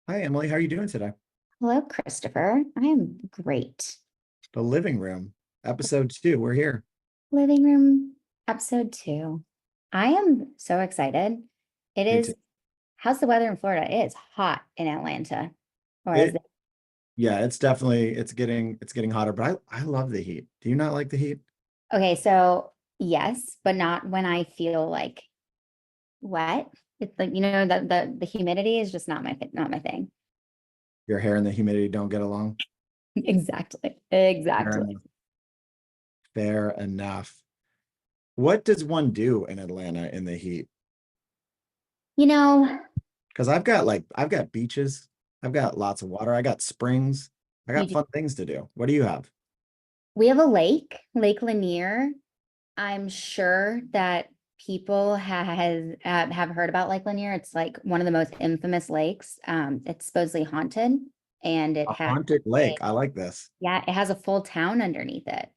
Hi, Emily. How are you doing today? Hello, Christopher. I am great. The living room, episode 2. We're here. Living room episode 2. I am so excited. It Me too. is, how's the weather in Florida? It is hot in Atlanta. Or is It, it? yeah, it's definitely it's getting hotter, but I love the heat. Do you not like the heat? Okay, so yes, but not when I feel like wet. It's like, the humidity is just not my thing. Your hair and the humidity don't get along. Exactly. Fair Exactly. enough. Fair enough. What does one do in Atlanta in the heat? You know, Because I've got beaches, I've got lots of water, I got springs, I you got do, fun things to do. What do you have? we have a lake, Lake Lanier. I'm sure that people have heard about Lake Lanier. It's like one of the most infamous lakes. It's supposedly haunted, and A haunted lake. I like this. it has a full town underneath it.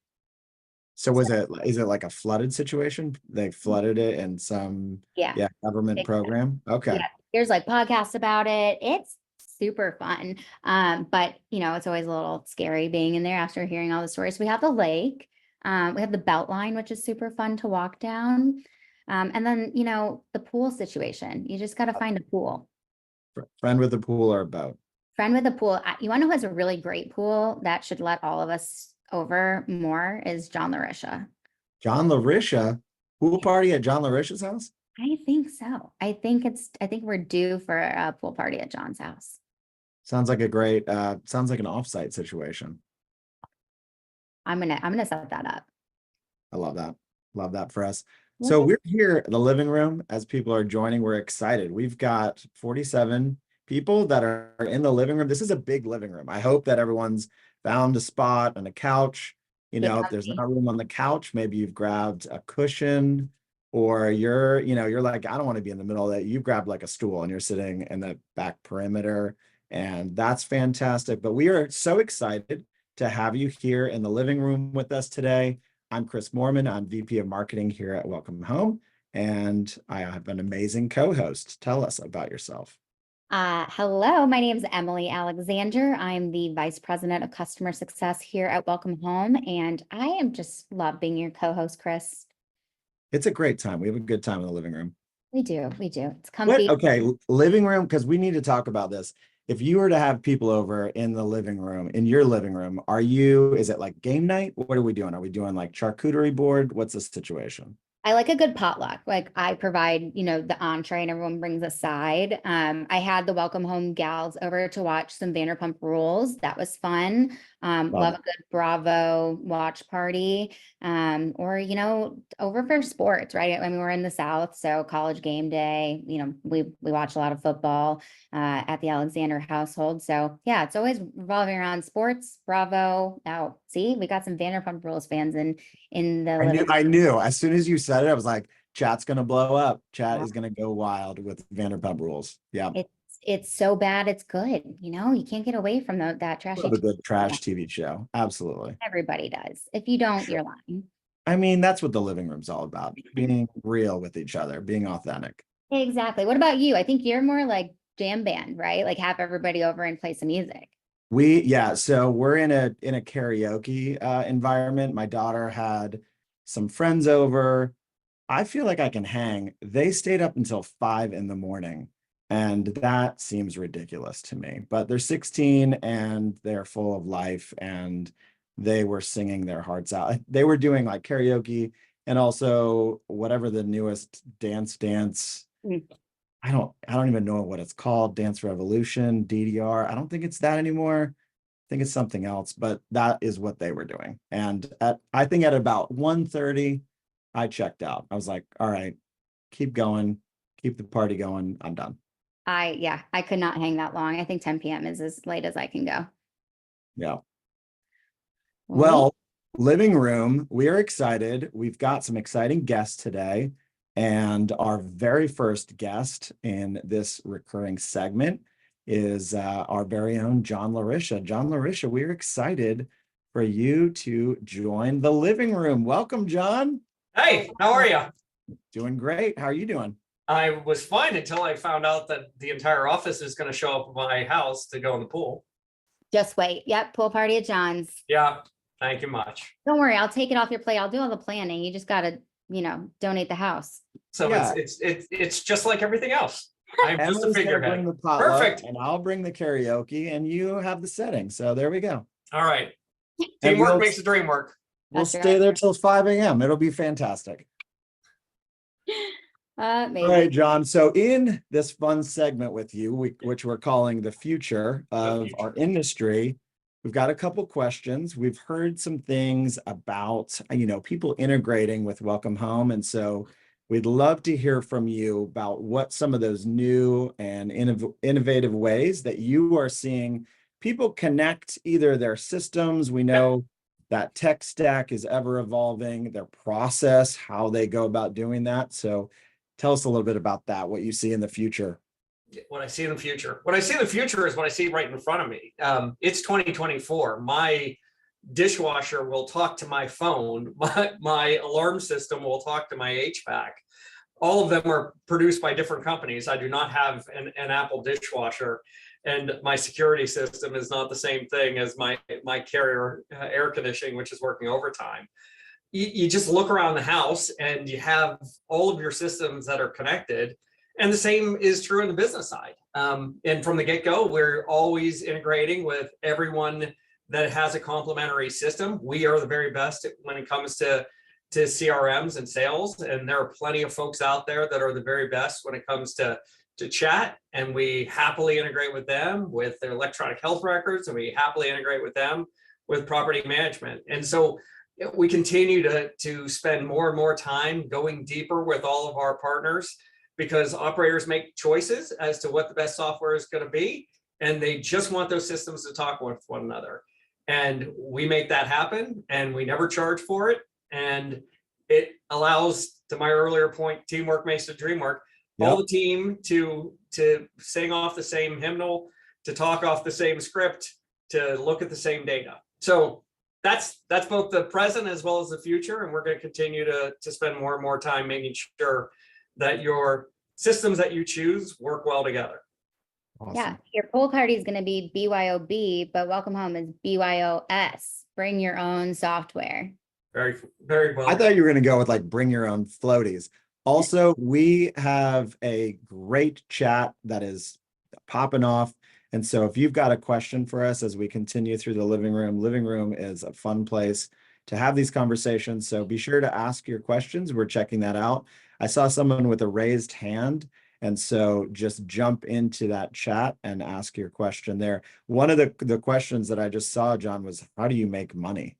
So So is it like a flooded situation? They flooded it in some, yeah, yeah, government it- program. Okay. yeah. There's like podcasts about it. It's super fun. But it's always a little scary being in there after hearing all the stories. We have the lake. We have the belt line, which is super fun to walk down. And then, the pool situation. You just got to find a pool. Friend with a pool or a boat. Friend with a pool. You want to know who has a really great pool that should let all of us over more is John Larisha. John Larisha, pool party at John Larisha's house? I think so. I think we're due for a pool party at John's house. Sounds like an offsite situation. I'm gonna set that up. I love that. Love that for us. So What? we're here in the living room as people are joining. We're excited. We've got 47 people that are in the living room. This is a big living room. I hope that everyone's found a spot and a couch. Get If there's comfy. not room on the couch, maybe you've grabbed a cushion or you're like, I don't want to be in the middle of that. You've grabbed like a stool and you're sitting in the back perimeter, and that's fantastic. But we are so excited to have you here in the living room with us today. I'm Chris Mohrman. I'm VP of Marketing here at Welcome Home, and I have an amazing co-host. Tell us about yourself. Hello, my name is Emily Alexander. I'm the Vice President of Customer Success here at Welcome Home, and I am just love being your co-host, Chris. It's a great time. We have a good time in the living room. We do. It's What? comfy. Okay, living room, because we need to talk about this. If you were to have people over in the living room, in your living room, is it like game night? What are we doing? Are we doing like charcuterie board? What's the situation? I like a good potluck. Like I provide, the entree and everyone brings a side. I had the Welcome Home gals over to watch some Vanderpump Rules. That was fun. Love Love it. a good Bravo watch party. Or, over for sports, right? I mean, we're in the South, so college game day, we watch a lot of football at the Alexander household. So yeah, it's always revolving around sports, Bravo. Now, see, we got some Vanderpump Rules fans in the living. I knew as soon as you said it, I was like, chat's gonna blow up. Chat is gonna go wild with Vanderpump Rules. Yeah. It's so bad it's good. You can't get away from that trashy Love a TV good show. trash TV show. Absolutely. Everybody does. If you don't, you're lying. I mean, that's what the living room's all about, being real with each other, being authentic. Exactly. What about you? I think you're more like jam band, right? Like have everybody over and play some music. Yeah, so we're in a karaoke environment. My daughter had some friends over. I feel like I can hang. They stayed up until 5 in the morning, and that seems ridiculous to me. But they're 16 and they're full of life, and they were singing their hearts out. They were doing like karaoke and also whatever the newest dance. Mm. I don't even know what it's called. Dance Revolution, DDR. I don't think it's that anymore. I think it's something else, but that is what they were doing. And I think at about 1:30, I checked out. I was like, all right, keep going, keep the party going. I'm done. Yeah, I could not hang that long. I think 10 p.m. is as late as I can go. Yeah. Well, Well, living room, we are excited. We've got some exciting guests today. And our very first guest in this recurring segment is our very own John Larisha. John Larisha, we're excited for you to join the living room. Welcome, John. Hey, how are you? Doing great. How are you doing? I was fine until I found out that the entire office is going to show up at my house to go in the pool. Just wait. Yep, pool party at John's. Yeah, thank you much. Don't worry, I'll take it off your plate. I'll do all the planning. You just gotta, donate the house. So Yeah. it's just like everything else. I'm just a Emily's gonna figurehead. bring the potluck, Perfect. and I'll bring the karaoke, and you have the setting. So there we go. All right. And Teamwork makes the dream work. We'll That's stay right. there till 5 a.m. It'll be fantastic. Maybe. All right, John. So in this fun segment with you, which we're calling the future of our industry, we've got a couple questions. We've heard some things about, people integrating with Welcome Home. And so we'd love to hear from you about what some of those new and innovative ways that you are seeing people connect either their systems. We know that tech stack is ever evolving, their process, how they go about doing that. So tell us a little bit about that, what you see in the future. What I see in the future. What I see in the future is what I see right in front of me. It's 2024. My dishwasher will talk to my phone. My alarm system will talk to my HVAC. All of them are produced by different companies. I do not have an Apple dishwasher, and my security system is not the same thing as my Carrier air conditioning, which is working overtime. You just look around the house and you have all of your systems that are connected. And the same is true in the business side. And from the get-go, we're always integrating with everyone that has a complementary system. We are the very best when it comes to CRMs and sales. And there are plenty of folks out there that are the very best when it comes to chat. And we happily integrate with them with their electronic health records, and we happily integrate with them with property management. And so we continue to spend more and more time going deeper with all of our partners, because operators make choices as to what the best software is going to be, and they just want those systems to talk with one another. And we make that happen, and we never charge for it. And it allows, to my earlier point, teamwork makes the dream work. All the team to sing off the same hymnal, to talk off the same script, to look at the same data. So that's both the present as well as the future. And we're going to continue to spend more and more time making sure that your systems that you choose work well together. Awesome. Yeah, your pool party is going to be BYOB, but Welcome Home is BYOS. Bring your own software. Very, very well. I thought you were going to go with like bring your own floaties. Also, we have a great chat that is popping off. And so if you've got a question for us as we continue through the living room is a fun place to have these conversations. So be sure to ask your questions. We're checking that out. I saw someone with a raised hand. And so just jump into that chat and ask your question there. One of the questions that I just saw, John, was how do you make money?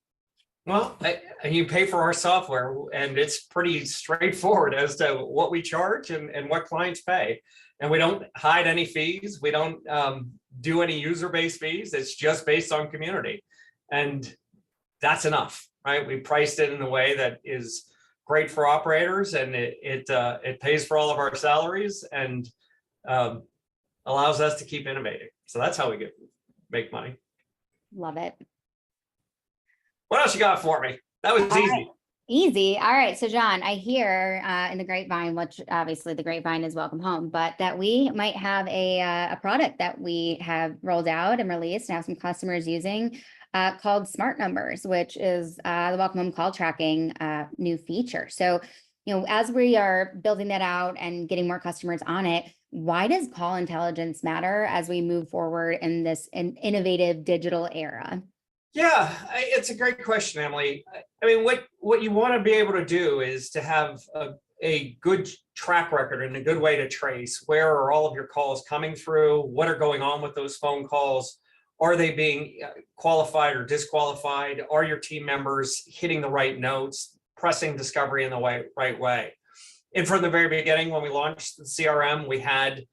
Well, you pay for our software, and it's pretty straightforward as to what we charge and what clients pay. And we don't hide any fees. We don't do any user-based fees. It's just based on community. And that's enough, right? We priced it in a way that is great for operators, and it pays for all of our salaries and allows us to keep innovating. So that's how we make money. Love it. What else you got for me? That was easy. Right. Easy. All right. So John, I hear in the grapevine, which obviously the grapevine is Welcome Home, but that we might have a product that we have rolled out and released and have some customers using called Smart Numbers, which is the Welcome Home call tracking new feature. So, as we are building that out and getting more customers on it, why does call intelligence matter as we move forward in this innovative digital era? Yeah, it's a great question, Emily. I mean, what you want to be able to do is to have a good track record and a good way to trace where are all of your calls coming through, what are going on with those phone calls, are they being qualified or disqualified, are your team members hitting the right notes, pressing discovery in the right way. And from the very beginning, when we launched the CRM, we had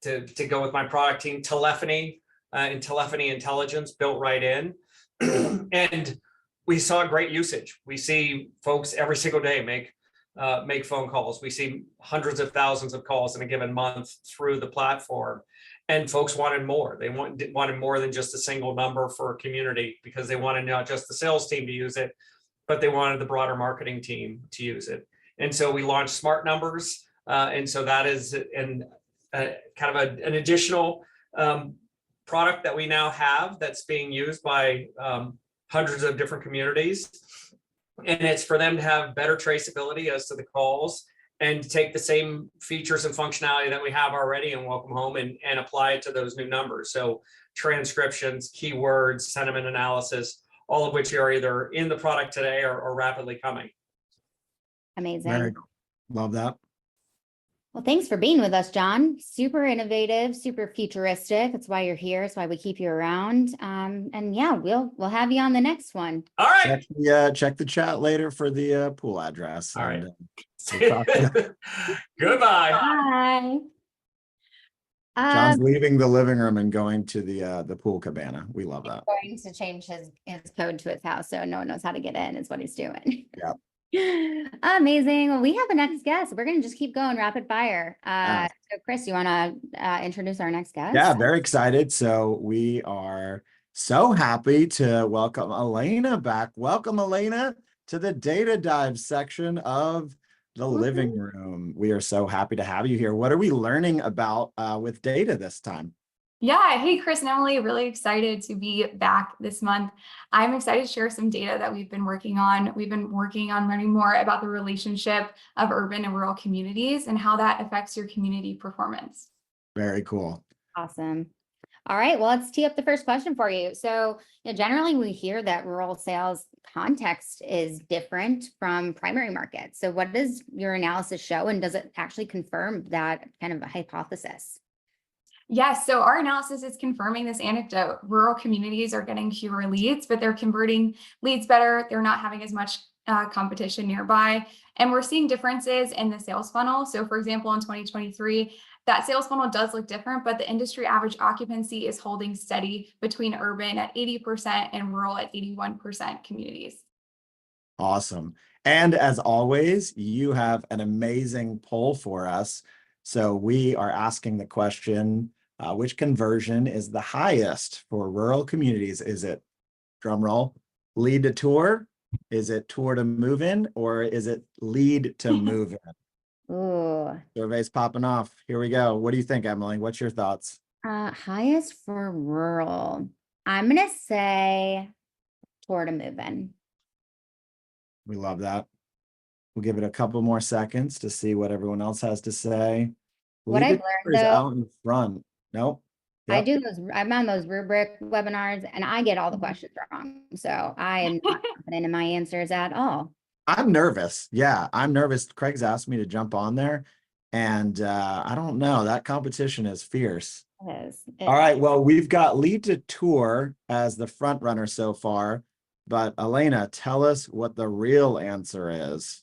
to go with my product team, telephony and telephony intelligence built right in. And we saw great usage. We see folks every single day make phone calls. We see hundreds of thousands of calls in a given month through the platform. And folks wanted more. They wanted more than just a single number for a community, because they wanted not just the sales team to use it, but they wanted the broader marketing team to use it. And so we launched Smart Numbers. And so that is kind of an additional product that we now have that's being used by hundreds of different communities. And it's for them to have better traceability as to the calls and take the same features and functionality that we have already in Welcome Home and apply it to those new numbers. So transcriptions, keywords, sentiment analysis, all of which are either in the product today or rapidly coming. Amazing. Very cool. Love that. Well, thanks for being with us, John. Super innovative, super futuristic. That's why you're here. That's why we keep you around. And yeah, we'll have you on the next one. All right. Check the chat later for the pool address. All right. We'll talk to you. Goodbye. Bye. John's leaving the living room and going to the pool cabana. We love that. Going to change his code to his house so no one knows how to get in is what he's doing. Yeah. Amazing. Well, we have a next guest. We're going to just keep going rapid fire. So Chris, you want to introduce our next guest? Yeah, very excited. So we are so happy to welcome Elena back. Welcome, Elena, to the Data Dive section of the living room. We are so happy to have you here. What are we learning about with data this time? Yeah, hey, Chris and Emily, really excited to be back this month. I'm excited to share some data that we've been working on. We've been working on learning more about the relationship of urban and rural communities and how that affects your community performance. Very cool. Awesome. All right, well, let's tee up the first question for you. So generally we hear that rural sales context is different from primary markets. So what does your analysis show, and does it actually confirm that kind of a hypothesis? Yes, so our analysis is confirming this anecdote. Rural communities are getting fewer leads, but they're converting leads better. They're not having as much competition nearby. And we're seeing differences in the sales funnel. So for example, in 2023, that sales funnel does look different, but the industry average occupancy is holding steady between urban at 80% and rural at 81% communities. Awesome. And as always, you have an amazing poll for us. So we are asking the question, which conversion is the highest for rural communities? Is it, drum roll, lead to tour? Is it tour to move in? Or is it lead to move in? Ooh. Survey's popping off. Here we go. What do you think, Emily? What's your thoughts? Highest for rural. I'm going to say tour to move in. We love that. We'll give it a couple more seconds to see what everyone else has to say. What Lead I've to tour learned is though, out in front. Nope. Yep. I'm on those rubric webinars and I get all the questions wrong. So I am not confident in my answers at all. I'm nervous. Yeah, I'm nervous. Craig's asked me to jump on there. And I don't know. That competition is fierce. It is. All right. Well, we've got lead to tour as the front runner so far. But Elena, tell us what the real answer is.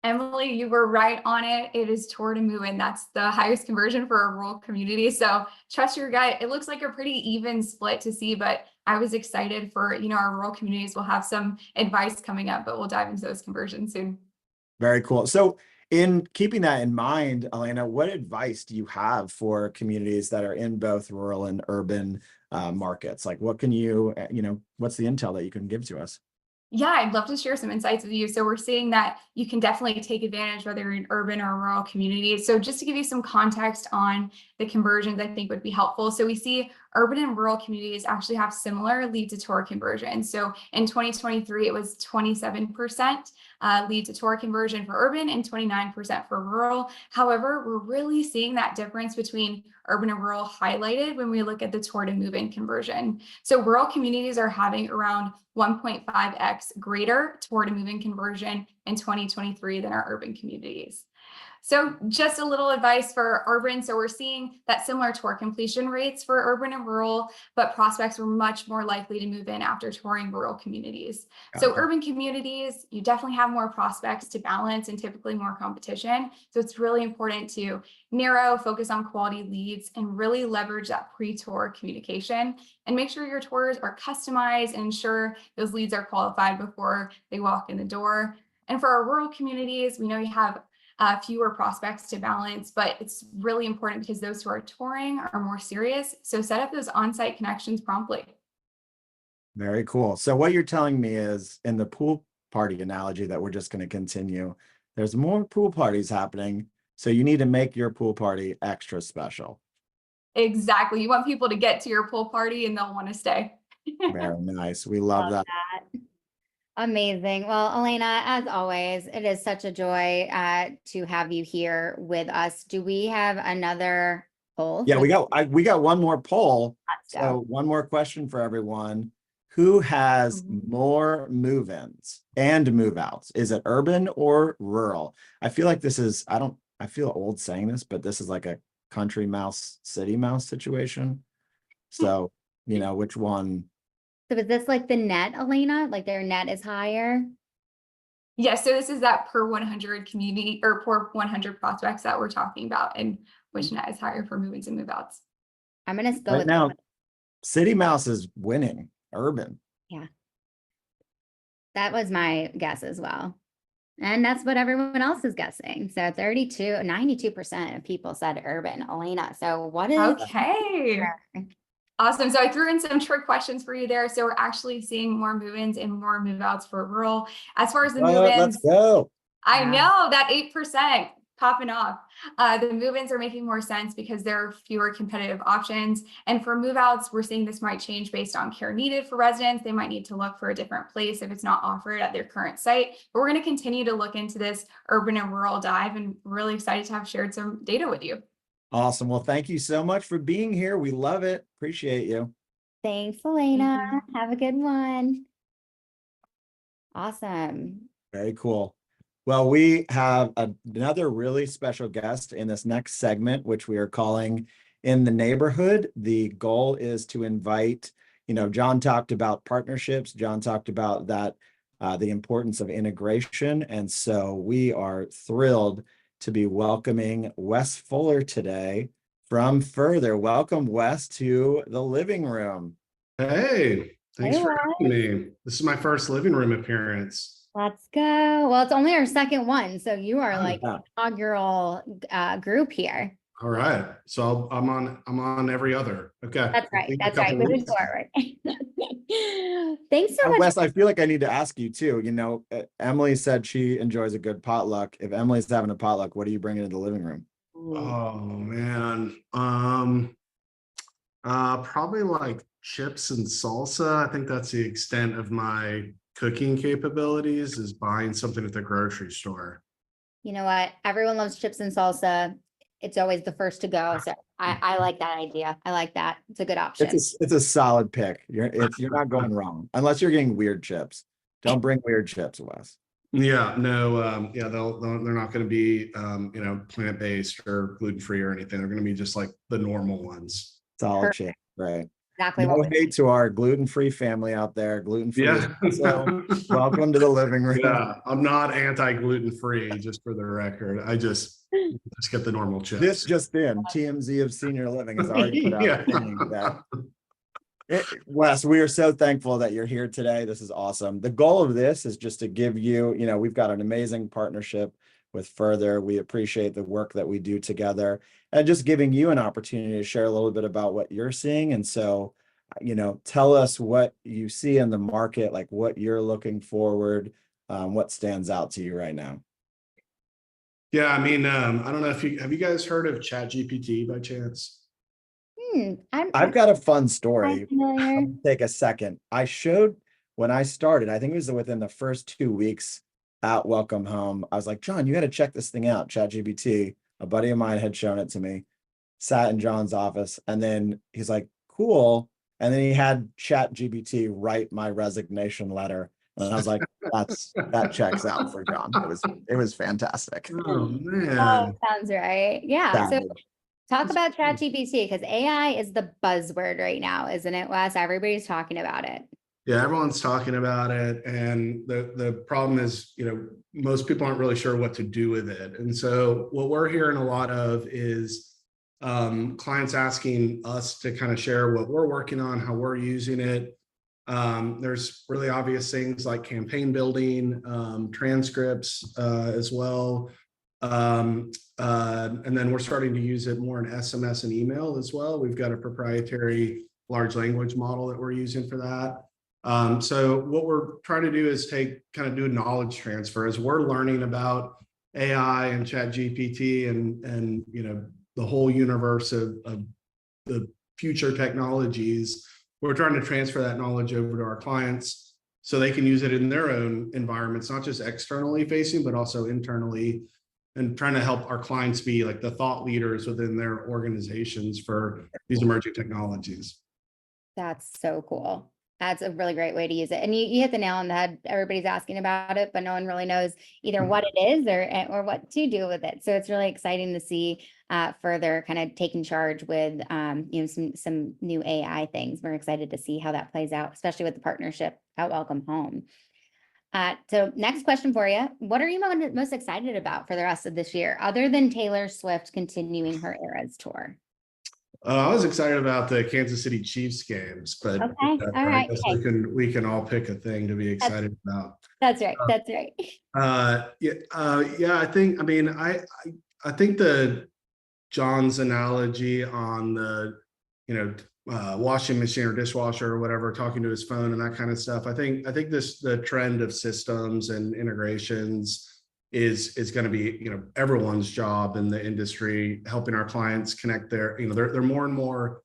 Emily, you were right on it. It is tour to move in. That's the highest conversion for a rural community. So trust your gut. It looks like a pretty even split to see, but I was excited for, our rural communities. We'll have some advice coming up, but we'll dive into those conversions soon. Very cool. So in keeping that in mind, Elena, what advice do you have for communities that are in both rural and urban markets? Like what can you, what's the intel that you can give to us? Yeah, I'd love to share some insights with you. So we're seeing that you can definitely take advantage whether you're in urban or rural communities. So just to give you some context on the conversions, I think would be helpful. So we see urban and rural communities actually have similar lead to tour conversions. So in 2023, it was 27% lead to tour conversion for urban and 29% for rural. However, we're really seeing that difference between urban and rural highlighted when we look at the tour to move in conversion. So rural communities are having around 1.5x greater tour to move in conversion in 2023 than our urban communities. So just a little advice for urban. So we're seeing that similar tour completion rates for urban and rural, but prospects were much more likely to move in after touring rural communities. So urban communities, you definitely have more prospects to balance and typically more competition. So it's really important to narrow, focus on quality leads, and really leverage that pre-tour communication and make sure your tours are customized and ensure those leads are qualified before they walk in the door. And for our rural communities, we know you have fewer prospects to balance, but it's really important because those who are touring are more serious. So set up those on-site connections promptly. Very cool. So what you're telling me is in the pool party analogy that we're just going to continue, there's more pool parties happening So you need to make your pool party extra special. Exactly. You want people to get to your pool party and they'll want to stay. Very nice. We love that. Amazing. Well, Elena, as always, it is such a joy to have you here with us. Do we have another poll? Yeah, we got one more poll. Let's So go. one more question for everyone. Who has more move-ins and move-outs? Is it urban or rural? I feel like this is, I feel old saying this, but this is like a country mouse, city mouse situation. So, which one? So is this like the net, Elena? Like their net is higher? Yeah, so this is that per 100 community or per 100 prospects that we're talking about, and which net is higher for move-ins and move-outs. I'm gonna go Right with now, urban. city mouse is winning urban. Yeah. That was my guess as well. And that's what everyone else is guessing. So 92% of people said urban, Elena. So what is Okay. Awesome. So I threw in some trick questions for you there. So we're actually seeing more move-ins and more move-outs for rural. As far as the Let's move-ins, go. I Yeah. know that 8% popping off. The move-ins are making more sense because there are fewer competitive options. And for move-outs, we're seeing this might change based on care needed for residents. They might need to look for a different place if it's not offered at their current site. But we're going to continue to look into this urban and rural dive, and really excited to have shared some data with you. Awesome. Well, thank you so much for being here. We love it. Appreciate you. Thanks, Elena. Thank Have a good one. Awesome. Very cool. Well, we have another really special guest in this next segment, which we are calling In the Neighborhood. The goal is to invite, John talked about partnerships. John talked about that, the importance of integration. And so we are thrilled to be welcoming Wes Fuller today from Further. Welcome, Wes, to the living room. Hey, thanks Hey, for Wes. having me. This is my first living room appearance. Let's go. Well, it's only our second one. So you are like Yeah. inaugural group here. All right, so I'm on every other. Okay, That's right. Maybe a That's right. couple Moving weeks. forward. Thanks so much. Wes, I feel like I need to ask you too. Emily said she enjoys a good potluck. If Emily's having a potluck, what are you bringing to the living room? Oh man, probably like chips and salsa. I think that's the extent of my cooking capabilities, is buying something at the grocery store. You know what? Everyone loves chips and salsa. It's always the first to go. So I like that idea. I like that. It's a good option. It's a solid pick. You're not going wrong unless you're getting weird chips. Don't bring weird chips, Wes. Yeah, no, yeah, they're not going to be, plant-based or gluten-free or anything. They're going to be just like the normal ones. Solid Perfect. chips, right? Exactly No what we hate to our gluten-free family out there. Gluten-free. Yeah. So welcome to the living room. Yeah, I'm not anti-gluten-free, just for the record. I just get the normal chips. This just in, TMZ of senior living has already put out Yeah. a thing that Wes, we are so thankful that you're here today. This is awesome. The goal of this is just to give you, we've got an amazing partnership with Further. We appreciate the work that we do together, and just giving you an opportunity to share a little bit about what you're seeing. And so, tell us what you see in the market, like what you're looking forward, what stands out to you right now. Yeah, I mean, I don't know if have you guys heard of ChatGPT by chance? I've got a fun story. I'm familiar. Take a second. I showed when I started, I think it was within the first 2 weeks at Welcome Home. I was like, John, you got to check this thing out, ChatGPT. A buddy of mine had shown it to me, sat in John's office, and then he's like, cool. And then he had ChatGPT write my resignation letter. And I was like, that checks out for John. It was fantastic. Oh man. Oh, sounds right. Yeah. So Savage. talk about ChatGPT, because AI is the buzzword right now, isn't it, Wes? Everybody's talking about it. Yeah, everyone's talking about it, and the problem is, most people aren't really sure what to do with it. And so what we're hearing a lot of is clients asking us to kind of share what we're working on, how we're using it. There's really obvious things like campaign building, transcripts as well. And then we're starting to use it more in SMS and email as well. We've got a proprietary large language model that we're using for that. So what we're trying to do is do a knowledge transfer as we're learning about AI and Chat GPT and the whole universe of the future technologies. We're trying to transfer that knowledge over to our clients so they can use it in their own environments, not just externally facing, but also internally, and trying to help our clients be like the thought leaders within their organizations for these emerging technologies. That's so cool. That's a really great way to use it. And you hit the nail on the head. Everybody's asking about it, but no one really knows either what it is or what to do with it. So it's really exciting to see further kind of taking charge with some new AI things. We're excited to see how that plays out, especially with the partnership at Welcome Home. So next question for you. What are you most excited about for the rest of this year, other than Taylor Swift continuing her Eras tour? I was excited about the Kansas City Chiefs games, but Okay, all right. I guess we can all pick a thing to be excited about. That's right. That's right. Yeah. I think the John's analogy on the washing machine or dishwasher or whatever, talking to his phone and that kind of stuff. I think the trend of systems and integrations is going to be everyone's job in the industry, helping our clients connect there are more and more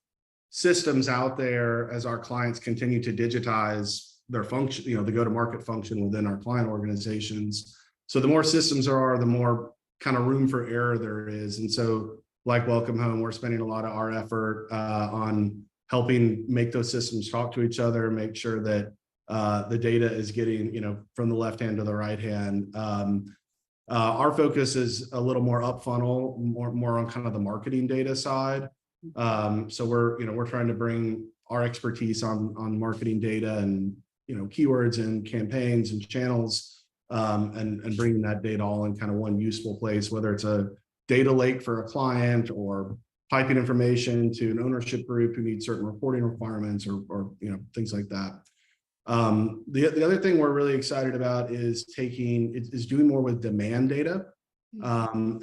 systems out there as our clients continue to digitize their function, the go-to-market function within our client organizations. So the more systems there are, the more kind of room for error there is. And so like Welcome Home, we're spending a lot of our effort on helping make those systems talk to each other, make sure that the data is getting from the left hand to the right hand. Our focus is a little more up funnel, more on kind of the marketing data side. So we're trying to bring our expertise on marketing data and keywords and campaigns and channels, and bringing that data all in kind of one useful place, whether it's a data lake for a client or piping information to an ownership group who needs certain reporting requirements or things like that. The other thing we're really excited about is doing more with demand data. So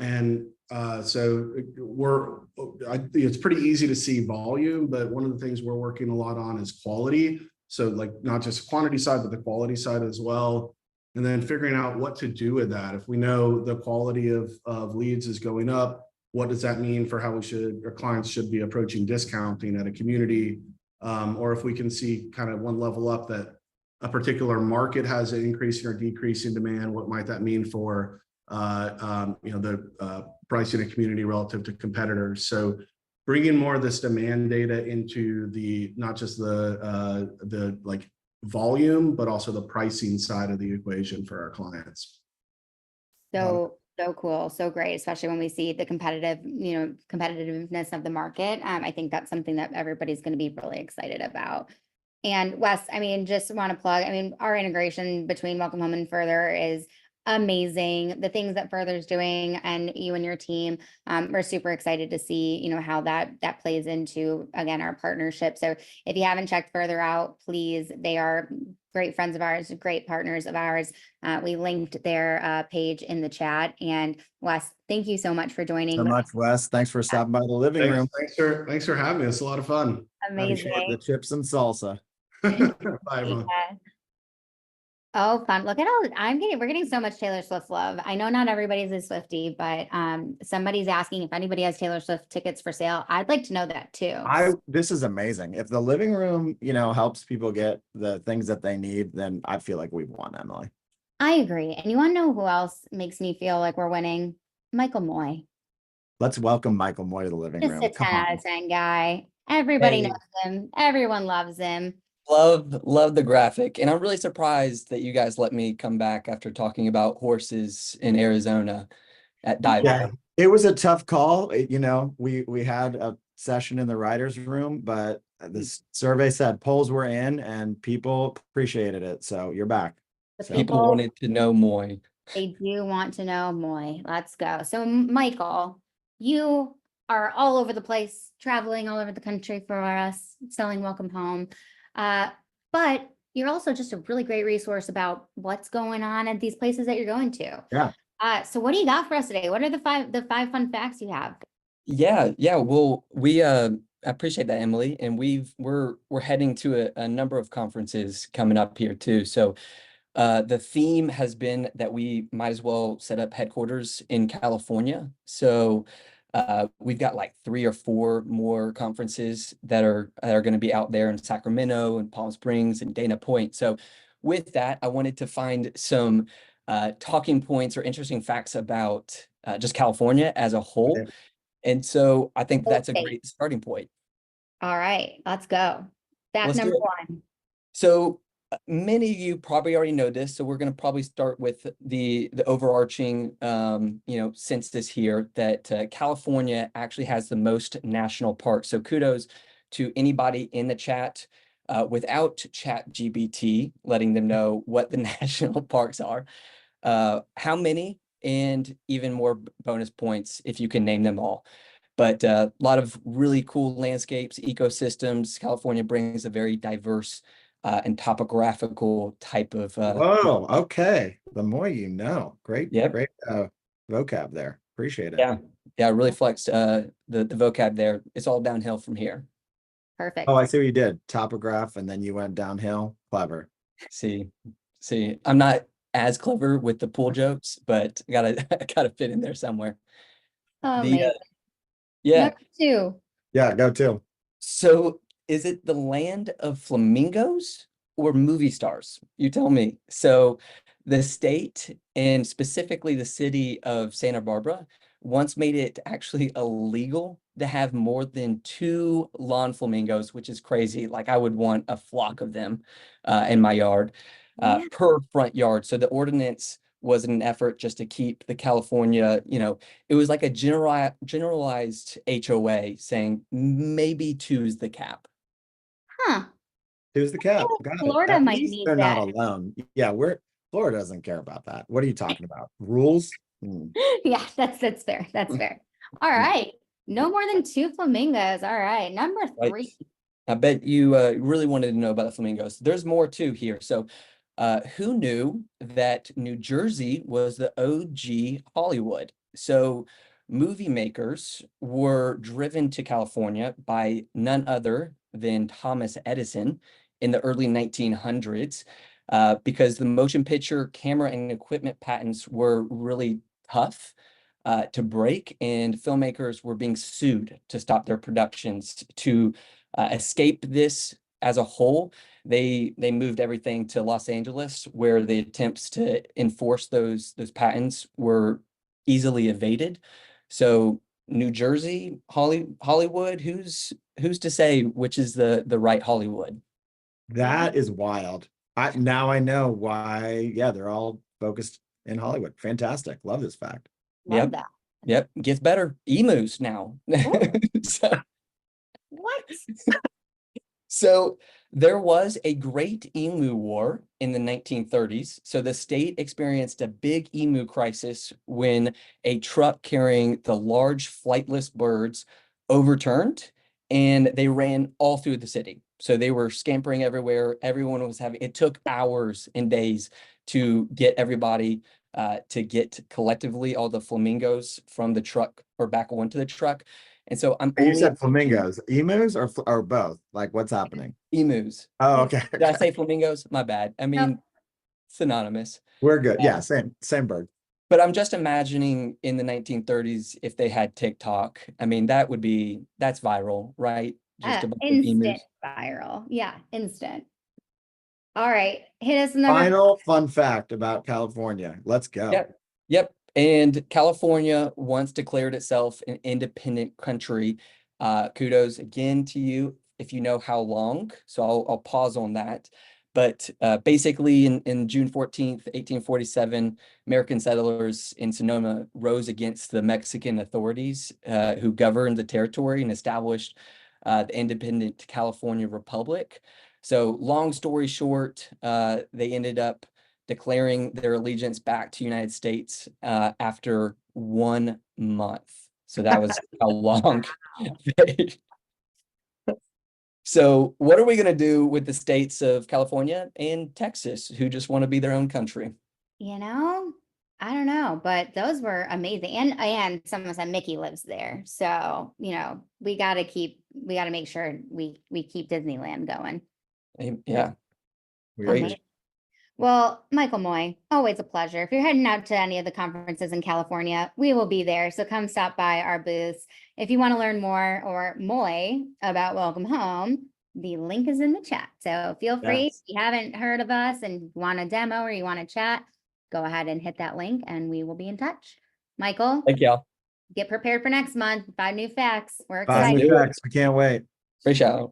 it's pretty easy to see volume, but one of the things we're working a lot on is quality. So like not just quantity side, but the quality side as well. And then figuring out what to do with that. If we know the quality of leads is going up, what does that mean for how our clients should be approaching discounting at a community? Or if we can see kind of one level up that a particular market has an increasing or decreasing demand, what might that mean for the pricing a community relative to competitors? So bringing more of this demand data into not just the volume, but also the pricing side of the equation for our clients. So cool. So great. Especially when we see the competitiveness of the market. I think that's something that everybody's going to be really excited about. And Wes, just want to plug, our integration between Welcome Home and Further is amazing. The things that Further's doing and you and your team, we're super excited to see, how that plays into, again, our partnership. So if you haven't checked Further out, please, they are great friends of ours, great partners of ours. We linked their page in the chat. And Wes, thank you so much for joining. So much, Wes. Thanks for stopping by the living room. Thanks for having me. It's a lot of fun. Amazing. The chips and salsa. Bye, everyone. Yeah. Oh, fun. Look at all we're getting so much Taylor Swift love. I know not everybody's a Swiftie, but somebody's asking if anybody has Taylor Swift tickets for sale. I'd like to know that too. This is amazing. If the living room, helps people get the things that they need, then I feel like we've won, Emily. I agree. And you want to know who else makes me feel like we're winning? Michael Moy. Let's welcome Michael Moy to the living room. Just a 10 out of 10 guy. Everybody knows him. Everyone loves him. Love the graphic. And I'm really surprised that you guys let me come back after talking about horses in Arizona at Dive. Yeah, it was a tough call. We had a session in the writer's room, but the survey said polls were in and people appreciated it. So you're back. People wanted to know Moy. They do want to know Moy. Let's go. So Michael, you are all over the place, traveling all over the country for us, selling Welcome Home. But you're also just a really great resource about what's going on at these places that you're going to. Yeah. So what do you got for us today? What are the five fun facts you have? Yeah. Well, we appreciate that, Emily. And we're heading to a number of conferences coming up here too. So The theme has been that we might as well set up headquarters in California. So we've got like 3 or 4 more conferences that are going to be out there in Sacramento and Palm Springs and Dana Point. So with that, I wanted to find some talking points or interesting facts about just California as a whole. Okay. And so I think that's a Okay. great starting point. All right, let's go. Fact Let's do number it. 1. So many of you probably already know this, so we're going to probably start with the overarching census here that California actually has the most national parks. So kudos to anybody in the chat without ChatGPT letting them know what the national parks are, how many, and even more bonus points if you can name them all. But a lot of really cool landscapes, ecosystems. California brings a very diverse and topographical type of Whoa, okay. The more you know. Great, Yep. great vocab there. Appreciate it. Yeah, really flexed the vocab there. It's all downhill from here. Perfect. Oh, I see what you did. Topograph, and then you went downhill. Clever. See, I'm not as clever with the pool jokes, but gotta fit in there somewhere. Amazing. Yeah. Number 2. Yeah, go too. So is it the land of flamingos or movie stars? You tell me. So the state and specifically the city of Santa Barbara once made it actually illegal to have more than 2 lawn flamingos, which is crazy. Like I would want a flock of them in my yard Yeah. per front yard. So the ordinance was an effort just to keep the California, it was like a generalized HOA saying maybe 2's the cap. Huh. Who's the cap? Yeah, Got it. Florida At might least need they're not that. alone. Yeah, Florida doesn't care about that. What are you talking about? Rules? Hmm. Yeah, that's fair. That's fair. All right. No more than 2 flamingos. All right. Number Right. 3. I bet you really wanted to know about the flamingos. There's more too here. So who knew that New Jersey was the OG Hollywood? So movie makers were driven to California by none other than Thomas Edison in the early 1900s because the motion picture camera and equipment patents were really tough to break, and filmmakers were being sued to stop their productions. To escape this as a whole, they moved everything to Los Angeles, where the attempts to enforce those patents were easily evaded. So New Jersey, Hollywood, who's to say which is the right Hollywood? That is wild. Now I know why. Yeah, they're all focused in Hollywood. Fantastic. Love this fact. Love Yep. that. Yep, gets better. Emus now. So, What? so there was a great emu war in the 1930s. So the state experienced a big emu crisis when a truck carrying the large flightless birds overturned and they ran all through the city. So they were scampering everywhere. Everyone was it took hours and days to get everybody to get collectively all the flamingos from the truck or back onto the truck. And so I'm You only said flamingos, emus, or both? Like what's happening? emus. Oh, okay. Did I say flamingos? My bad. I mean, synonymous. We're good. Yeah, same bird. But I'm just imagining in the 1930s if they had TikTok. I mean, that's viral, right? Just a bunch of Instant emus. viral. Yeah, instant. All right. Hit us number Final fun fact about California. Let's go. Yep. And California once declared itself an independent country. Kudos again to you if you know how long. So I'll pause on that. But basically in June 14th, 1847, American settlers in Sonoma rose against the Mexican authorities who governed the territory and established the independent California Republic. So long story short, they ended up declaring their allegiance back to United States after 1 month. So that was how long. So what are we going to do with the states of California and Texas who just want to be their own country? I don't know, but those were amazing. And someone said Mickey lives there. So, we got to make sure we keep Disneyland going. Yeah. We Great. agree. Well, Michael Moy, always a pleasure. If you're heading out to any of the conferences in California, we will be there. So come stop by our booths. If you want to learn more or Moy about Welcome Home, the link is in the chat. So feel free, if Yes. you haven't heard of us and want a demo or you want to chat, go ahead and hit that link and we will be in touch. Michael, Thank y'all. get prepared for next month. 5 new facts. We're 5 excited. new do it. facts. We can't wait. Appreciate it.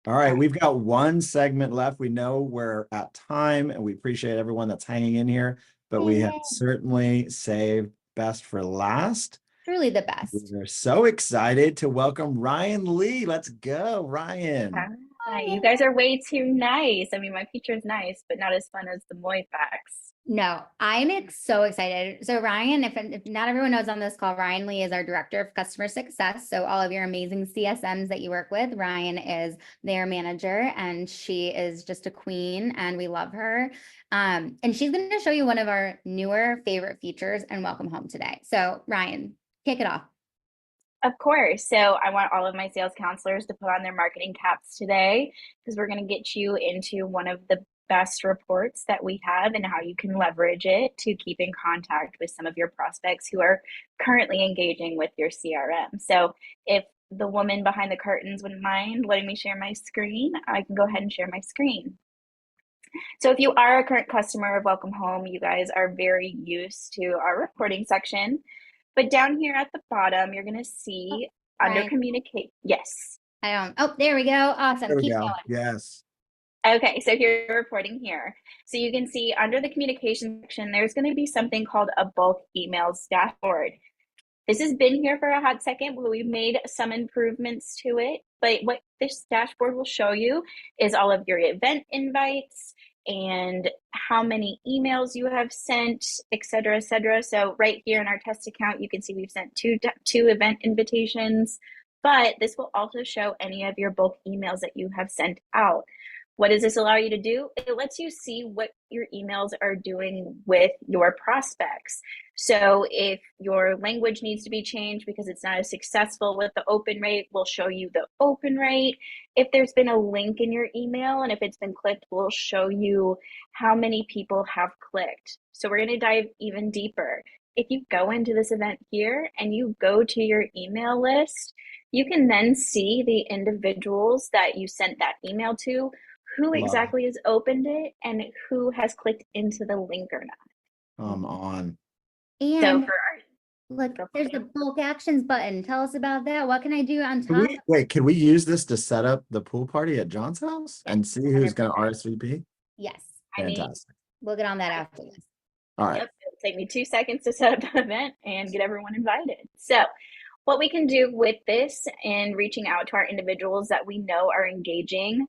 All right, we've got one segment left. We know we're at time and we appreciate everyone that's hanging in here, but we have Yay. certainly saved best for last. Truly the best. We're so excited to welcome Ryan Lee. Let's go, Ryan. Hi, you guys are way too nice. I mean, my feature is nice, but not as fun as the Moy facts. No, I'm so excited. So Ryan, if not everyone knows on this call, Ryan Lee is our Director of Customer Success. So all of your amazing CSMs that you work with, Ryan is their manager and she is just a queen and we love her. And she's going to show you one of our newer favorite features and Welcome Home today. So Ryan, kick it off. Of course. So I want all of my sales counselors to put on their marketing caps today because we're going to get you into one of the best reports that we have and how you can leverage it to keep in contact with some of your prospects who are currently engaging with your CRM. So if the woman behind the curtains wouldn't mind letting me share my screen, I can go ahead and share my screen. So if you are a current customer of Welcome Home, you guys are very used to our reporting section. But down here at the bottom, you're going to see under Ryan. communicate. Yes. Oh, there we go. Awesome. There we Keep go. going. Yes. Okay, so here you're reporting here. So you can see under the communication section, there's going to be something called a bulk emails dashboard. This has been here for a hot second, but we've made some improvements to it. But what this dashboard will show you is all of your event invites and how many emails you have sent, et cetera, et cetera. So right here in our test account, you can see we've sent two event invitations, but this will also show any of your bulk emails that you have sent out. What does this allow you to do? It lets you see what your emails are doing with your prospects. So if your language needs to be changed because it's not as successful with the open rate, we'll show you the open rate. If there's been a link in your email and if it's been clicked, we'll show you how many people have clicked. So we're going to dive even deeper. If you go into this event here and you go to your email list, you can then see the individuals that you sent that email to, who Love exactly has opened it and who has clicked into the link or not. Come on. So And for our, look, go there's for a it. bulk actions button. Tell us about that. What can I do on Can top? can we use this to set up the pool party at John's house and see who's going to 100%. RSVP? Yes, I mean, Fantastic. we'll get on that after this. All right. yep, it'll take me 2 seconds to set up the event and get everyone invited. So what we can do with this and reaching out to our individuals that we know are engaging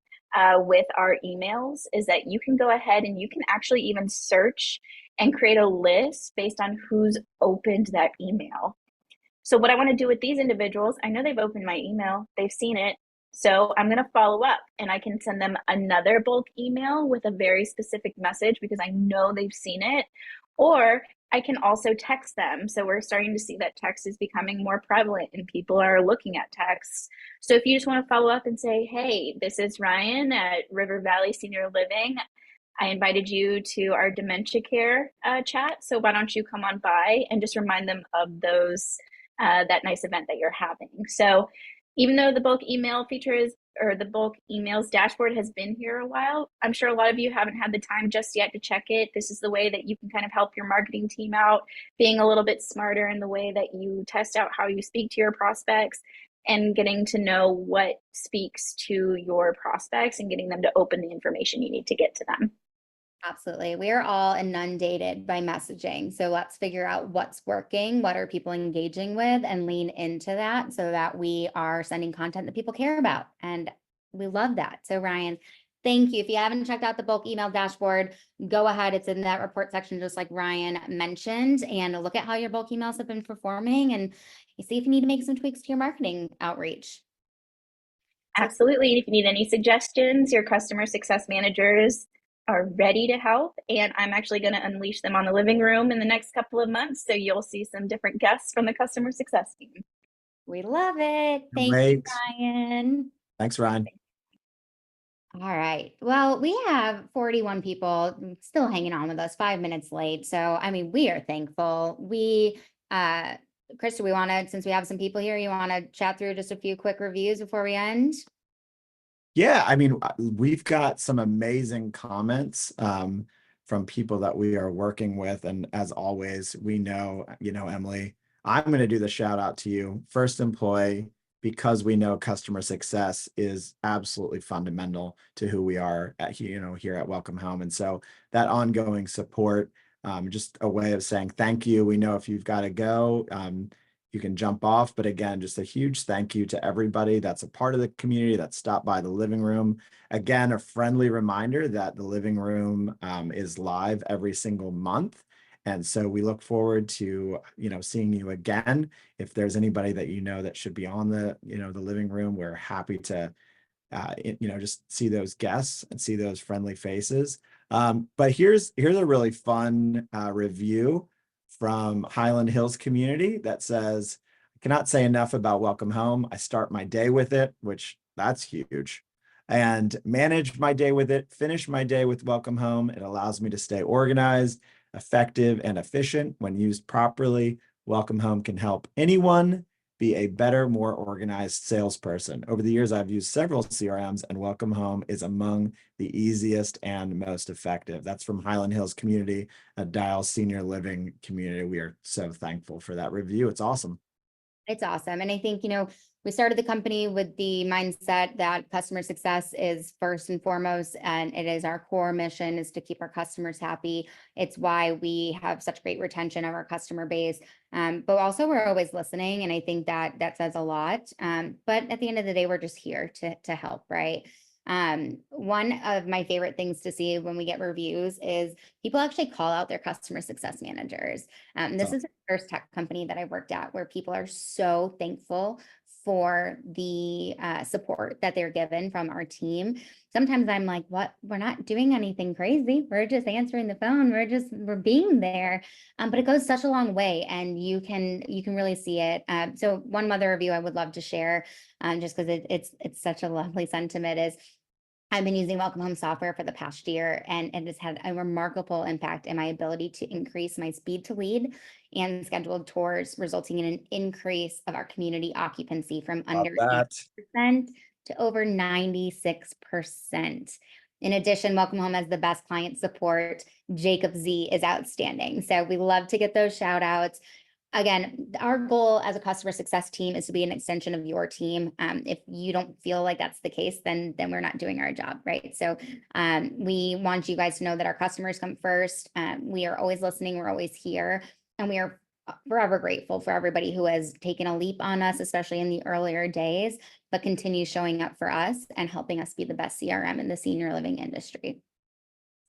with our emails is that you can go ahead and you can actually even search and create a list based on who's opened that email. So what I want to do with these individuals, I know they've opened my email, they've seen it. So I'm going to follow up and I can send them another bulk email with a very specific message because I know they've seen it. Or I can also text them. So we're starting to see that text is becoming more prevalent and people are looking at texts. So if you just want to follow up and say, hey, this is Ryan at River Valley Senior Living. I invited you to our dementia care chat. So why don't you come on by and just remind them of those that nice event that you're having. So even though the bulk email features or the bulk emails dashboard has been here a while, I'm sure a lot of you haven't had the time just yet to check it. This is the way that you can kind of help your marketing team out, being a little bit smarter in the way that you test out how you speak to your prospects and getting to know what speaks to your prospects and getting them to open the information you need to get to them. Absolutely. We are all inundated by messaging. So let's figure out what's working, what are people engaging with, and lean into that so that we are sending content that people care about. And we love that. So Ryan, thank you. If you haven't checked out the bulk email dashboard, go ahead. It's in that report section, just like Ryan mentioned, and look at how your bulk emails have been performing and you see if you need to make some tweaks to your marketing outreach. Absolutely. And if you need any suggestions, your customer success managers are ready to help. And I'm actually going to unleash them on the living room in the next couple of months. So you'll see some different guests from the customer success team. We love it. Thank you, Great. Ryan. Thanks, Ryan. All right. Well, we have 41 people still hanging on with us, 5 minutes late. So, I mean, we are thankful. Chris, do we want to, since we have some people here, you want to chat through just a few quick reviews before we end? Yeah, I mean, we've got some amazing comments from people that we are working with. And as always, we know, Emily, I'm going to do the shout out to you, first employee, because we know customer success is absolutely fundamental to who we are at, here at Welcome Home. And so that ongoing support, just a way of saying thank you. We know if you've got to go, you can jump off. But again, just a huge thank you to everybody that's a part of the community that stopped by the living room. Again, a friendly reminder that the living room is live every single month. And so we look forward to, seeing you again. If there's anybody that that should be on the, the living room, we're happy to, just see those guests and see those friendly faces. But here's a really fun review from Highland Hills community that says, I cannot say enough about Welcome Home. I start my day with it, which that's huge, and manage my day with it, finish my day with Welcome Home. It allows me to stay organized, effective, and efficient. When used properly, Welcome Home can help anyone be a better, more organized salesperson. Over the years, I've used several CRMs, and Welcome Home is among the easiest and most effective. That's from Highland Hills community, a Dial senior living community. We are so thankful for that review. It's awesome. It's awesome. And I think, we started the company with the mindset that customer success is first and foremost, and it is our core mission is to keep our customers happy. It's why we have such great retention of our customer base. But also we're always listening. And I think that says a lot. But at the end of the day, we're just here to help, right? One of my favorite things to see when we get reviews is people actually call out their customer success managers. This is the first tech company that I worked at where people are so thankful for the support that they're given from our team. Sometimes I'm like, what? We're not doing anything crazy. We're just answering the phone. We're being there. But it goes such a long way, and you can really see it. So one other review I would love to share, just because it's such a lovely sentiment, is I've been using Welcome Home software for the past year, and it has had a remarkable impact in my ability to increase my speed to lead and scheduled tours, resulting in an increase of our community occupancy from under 8% to over 96%. In addition, Welcome Home has the best client support. Jacob Z is outstanding. So we love to get those shout outs. Again, our goal as a customer success team is to be an extension of your team. If you don't feel like that's the case, then we're not doing our job, right? So we want you guys to know that our customers come first. We are always listening. We're always here. And we are forever grateful for everybody who has taken a leap on us, especially in the earlier days, but continue showing up for us and helping us be the best CRM in the senior living industry.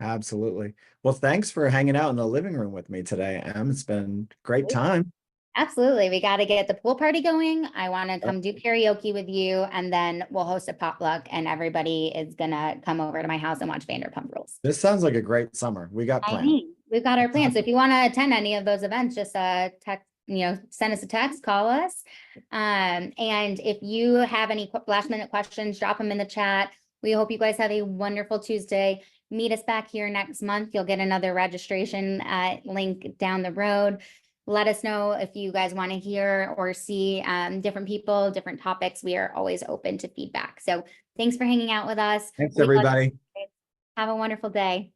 Absolutely. Well, thanks for hanging out in the living room with me today, Em. It's been a great time. Absolutely. We got to get the pool party going. I want to come do karaoke with you, and then we'll host a potluck, and everybody is going to come over to my house and watch Vanderpump Rules. This sounds like a great summer. We got plans. We've got our plans. So if you want to attend any of those events, just text, send us a text, call us. And if you have any last minute questions, drop them in the chat. We hope you guys have a wonderful Tuesday. Meet us back here next month. You'll get another registration link down the road. Let us know if you guys want to hear or see different people, different topics. We are always open to feedback. So thanks for hanging out with us. Thanks, everybody. Have a wonderful day.